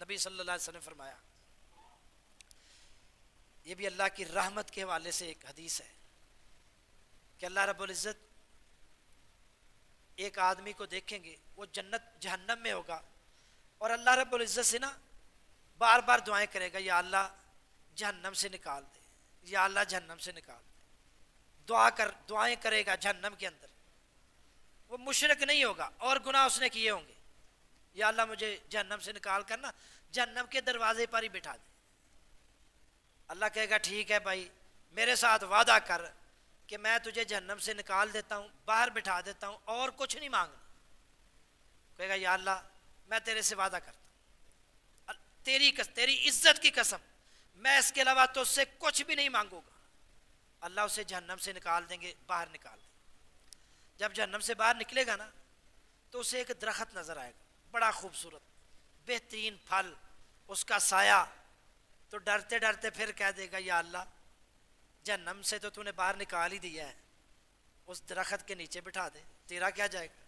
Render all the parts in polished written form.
نبی صلی اللہ علیہ وسلم نے فرمایا. یہ بھی اللہ کی رحمت کے حوالے سے ایک حدیث ہے کہ اللہ رب العزت ایک آدمی کو دیکھیں گے وہ جہنم میں ہوگا اور اللہ رب العزت سے نا بار بار دعائیں کرے گا, یا اللہ جہنم سے نکال دے, یا اللہ جہنم سے نکال دے, دعائیں کرے گا جہنم کے اندر. وہ مشرک نہیں ہوگا اور گناہ اس نے کیے ہوں گے, یا اللہ مجھے جہنم سے نکال کر نا جہنم کے دروازے پر ہی بٹھا دے. اللہ کہے گا ٹھیک ہے بھائی, میرے ساتھ وعدہ کر کہ میں تجھے جہنم سے نکال دیتا ہوں, باہر بٹھا دیتا ہوں, اور کچھ نہیں مانگنا. کہے گا یا اللہ میں تیرے سے وعدہ کرتا ہوں, تیری عزت کی قسم میں اس کے علاوہ تو اس سے کچھ بھی نہیں مانگوں گا. اللہ اسے جہنم سے نکال دیں گے, باہر نکال دیں. جب جہنم سے باہر نکلے گا نا تو اسے ایک درخت نظر آئے گا, بڑا خوبصورت بہترین پھل, اس کا سایہ. تو ڈرتے ڈرتے پھر کہہ دے گا یا اللہ جہنم سے تو نے باہر نکال ہی دیا ہے, اس درخت کے نیچے بٹھا دے, تیرا کیا جائے گا.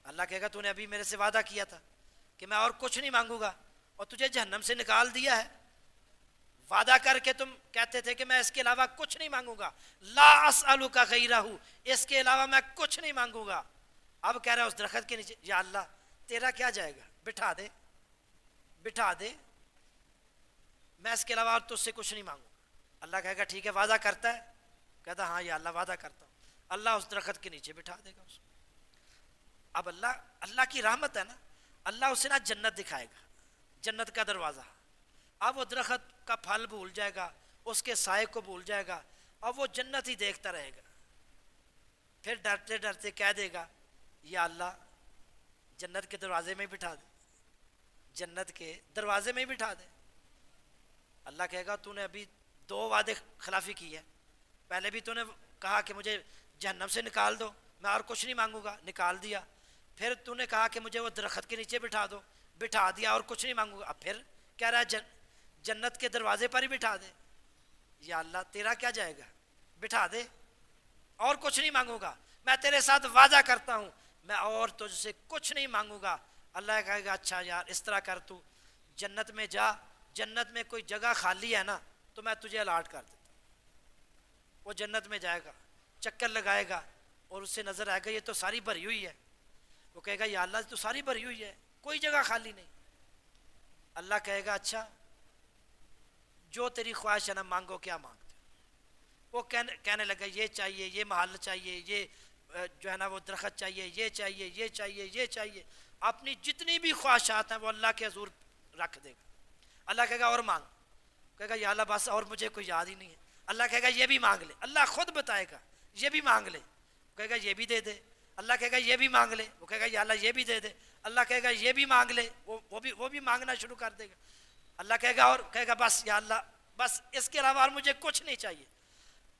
اللہ کہے گا تو نے ابھی میرے سے وعدہ کیا تھا کہ میں اور کچھ نہیں مانگوں گا, اور تجھے جہنم سے نکال دیا ہے. وعدہ کر کے تم کہتے تھے کہ میں اس کے علاوہ کچھ نہیں مانگوں گا, لا اسألک غیرہ, اس کے علاوہ میں کچھ نہیں مانگوں گا. اب کہہ رہا ہے اس درخت کے نیچے یا اللہ تیرا کیا جائے گا, بٹھا دے بٹھا دے, میں اس کے علاوہ تو اس سے کچھ نہیں مانگوں گا. اللہ کہے گا ٹھیک ہے وعدہ کرتا ہے, کہتا ہاں یا اللہ وعدہ کرتا ہوں. اللہ اس درخت کے نیچے بٹھا دے گا اس کو. اب اللہ کی رحمت ہے نا, اللہ اسے نا جنت دکھائے گا, جنت کا دروازہ. اب وہ درخت کا پھل بھول جائے گا, اس کے سائے کو بھول جائے گا, اب وہ جنت ہی دیکھتا رہے گا. پھر ڈرتے ڈرتے کہہ دے گا یا اللہ جنت کے دروازے میں ہی بٹھا دے, جنت کے دروازے میں ہی بٹھا دے. اللہ کہے گا تو نے ابھی 2 وعدے خلافی کی ہے. پہلے بھی تو نے کہا کہ مجھے جہنم سے نکال دو, میں اور کچھ نہیں مانگوں گا, نکال دیا. پھر تو نے کہا کہ مجھے وہ درخت کے نیچے بٹھا دو, بٹھا دیا, اور کچھ نہیں مانگوں گا. اب پھر کہہ رہا ہے جنت کے دروازے پر ہی بٹھا دے. یا اللہ تیرا کیا جائے گا, بٹھا دے, اور کچھ نہیں مانگوں گا, میں تیرے ساتھ وعدہ کرتا ہوں میں اور تجھ سے کچھ نہیں مانگوں گا. اللہ کہے گا اچھا یار اس طرح کر, تو جنت میں جا, جنت میں کوئی جگہ خالی ہے نا تو میں تجھے الاٹ کر دیتا ہوں. وہ جنت میں جائے گا, چکر لگائے گا, اور اس سے نظر آئے گا یہ تو ساری بھری ہوئی ہے. وہ کہے گا یا اللہ تو ساری بھری ہوئی ہے, کوئی جگہ خالی نہیں. اللہ کہے گا اچھا جو تیری خواہش ہے نا مانگو, کیا مانگتے ہو. وہ کہنے لگا یہ چاہیے, یہ محل چاہیے, یہ جو ہے نا وہ درخت چاہیے, یہ چاہیے, یہ چاہیے, یہ چاہیے. اپنی جتنی بھی خواہشات ہیں وہ اللہ کے حضور رکھ دے گا. اللہ کہے گا اور مانگ, کہے گا یا اللہ بس اور مجھے کوئی یاد ہی نہیں ہے. اللہ کہے گا یہ بھی مانگ لے, اللہ خود بتائے گا یہ بھی مانگ لے. کہے گا یہ بھی دے دے. اللہ کہے گا یہ بھی مانگ لے. وہ کہے گا یا اللہ یہ بھی دے دے. اللہ کہے گا یہ بھی مانگ لے, وہ بھی مانگنا شروع کر دے گا. اللہ کہے گا اور, کہے گا بس یا اللہ بس اس کے علاوہ اور مجھے کچھ نہیں چاہیے.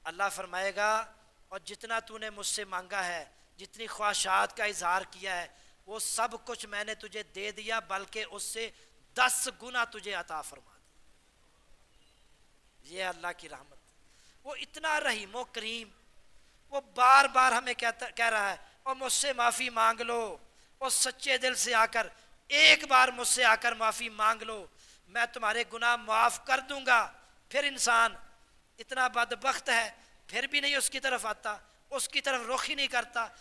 اللہ فرمائے گا اور جتنا تو نے مجھ سے مانگا ہے, جتنی خواہشات کا اظہار کیا ہے, وہ سب کچھ میں نے تجھے دے دیا, بلکہ اس سے 10 گنا تجھے عطا فرما دیا. یہ اللہ کی رحمت. وہ اتنا رحیم و کریم, وہ بار بار ہمیں کہہ رہا ہے اور مجھ سے معافی مانگ لو, اور سچے دل سے آ کر ایک بار مجھ سے آ کر معافی مانگ لو, میں تمہارے گناہ معاف کر دوں گا. پھر انسان اتنا بدبخت ہے, پھر بھی نہیں اس کی طرف آتا, اس کی طرف رخ ہی نہیں کرتا,